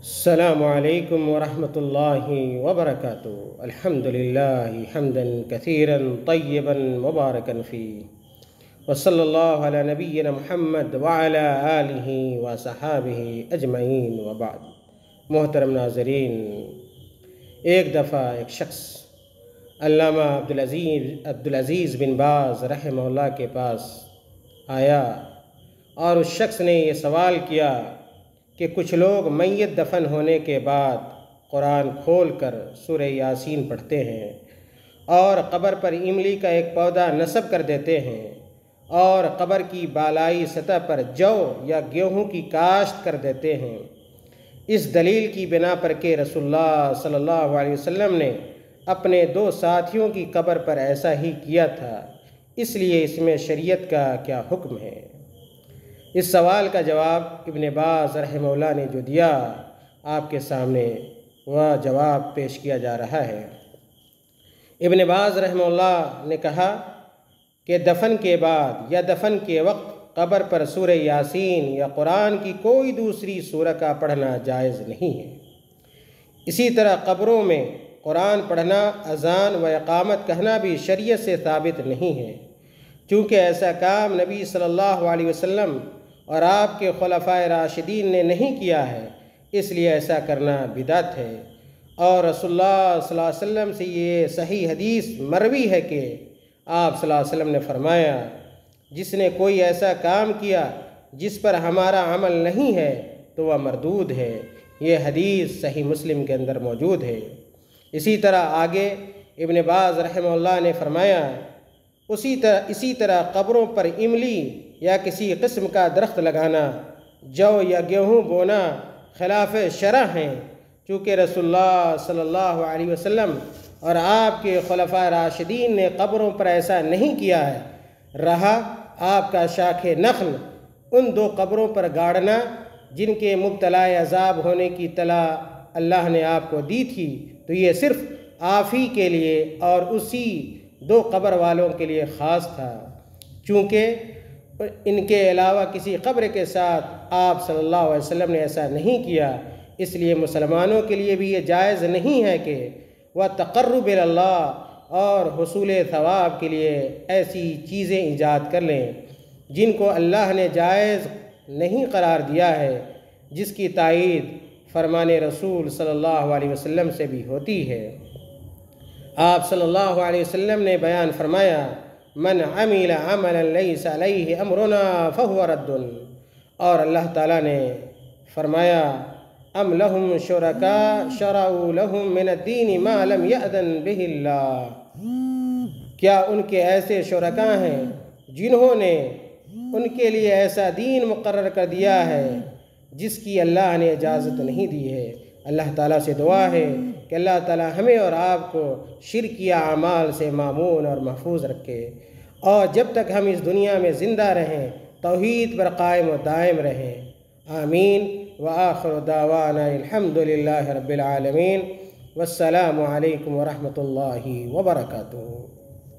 السلام علیکم ورحمۃ اللہ وبرکاتہ۔ الحمدللہ حمدا کثیرا طیبا مبارکا فیہ، وصلی اللہ علی نبینا محمد وعلی آلہ وصحابہ اجمعین وبعد۔ محترم ناظرین، ایک دفعہ ایک شخص علامہ عبدالعزیز بن باز رحمہ اللہ کے پاس آیا اور اس شخص نے یہ سوال کیا کہ کچھ لوگ میت دفن ہونے کے بعد قرآن کھول کر سورہ یاسین پڑھتے ہیں اور قبر پر املی کا ایک پودا نصب کر دیتے ہیں اور قبر کی بالائی سطح پر جو یا گیہوں کی کاشت کر دیتے ہیں، اس دلیل کی بنا پر کہ رسول اللہ صلی اللہ علیہ وسلم نے اپنے 2 ساتھیوں کی قبر پر ایسا ہی کیا تھا، اس لیے اس میں شریعت کا کیا حکم ہے؟ اس سوال کا جواب ابن باز رحمہ اللہ نے جو دیا، آپ کے سامنے وہ جواب پیش کیا جا رہا ہے۔ ابن باز رحمہ اللہ نے کہا کہ دفن کے بعد یا دفن کے وقت قبر پر سورہ یاسین یا قرآن کی کوئی دوسری سورہ کا پڑھنا جائز نہیں ہے۔ اسی طرح قبروں میں قرآن پڑھنا، اذان و اقامت کہنا بھی شریعت سے ثابت نہیں ہے، چونکہ ایسا کام نبی صلی اللہ علیہ وسلم اور آپ کے خلفائے راشدین نے نہیں کیا ہے، اس لیے ایسا کرنا بدعت ہے۔ اور رسول اللہ صلی اللہ علیہ وسلم سے یہ صحیح حدیث مروی ہے کہ آپ صلی اللہ علیہ وسلم نے فرمایا، جس نے کوئی ایسا کام کیا جس پر ہمارا عمل نہیں ہے تو وہ مردود ہے۔ یہ حدیث صحیح مسلم کے اندر موجود ہے۔ اسی طرح آگے ابن باز رحمہ اللہ نے فرمایا، اسی طرح قبروں پر املی یا کسی قسم کا درخت لگانا، جو یا گیہوں بونا خلاف شرع ہیں، چونکہ رسول اللہ صلی اللہ علیہ وسلم اور آپ کے خلفائے راشدین نے قبروں پر ایسا نہیں کیا ہے۔ رہا آپ کا شاخ نخل ان 2 قبروں پر گاڑنا جن کے مبتلا عذاب ہونے کی اطلاع اللہ نے آپ کو دی تھی، تو یہ صرف آپ ہی کے لیے اور اسی 2 قبر والوں کے لیے خاص تھا، چونکہ ان کے علاوہ کسی قبر کے ساتھ آپ صلی اللہ علیہ وسلم نے ایسا نہیں کیا، اس لیے مسلمانوں کے لیے بھی یہ جائز نہیں ہے کہ وہ تقرب اللہ اور حصول ثواب کے لیے ایسی چیزیں ایجاد کر لیں جن کو اللہ نے جائز نہیں قرار دیا ہے، جس کی تائید فرمان رسول صلی اللہ علیہ وسلم سے بھی ہوتی ہے۔ آپ صلی اللہ علیہ وسلم نے بیان فرمایا، من عمل عملا لیس علیہ امرنا فہو رد، اور اللہ تعالیٰ نے فرمایا، ام لہم شرکاء شرعوا لہم من الدین ما لم یأذن بہ اللہ، کیا ان کے ایسے شرکاء ہیں جنہوں نے ان کے لیے ایسا دین مقرر کر دیا ہے جس کی اللہ نے اجازت نہیں دی ہے۔ اللہ تعالیٰ سے دعا ہے کہ اللہ تعالیٰ ہمیں اور آپ کو شرکیہ اعمال سے مامون اور محفوظ رکھے، اور جب تک ہم اس دنیا میں زندہ رہیں توحید پر قائم و دائم رہیں۔ آمین۔ وآخر دعوانا الحمدللہ رب العالمین، والسلام علیکم ورحمۃ اللہ وبرکاتہ۔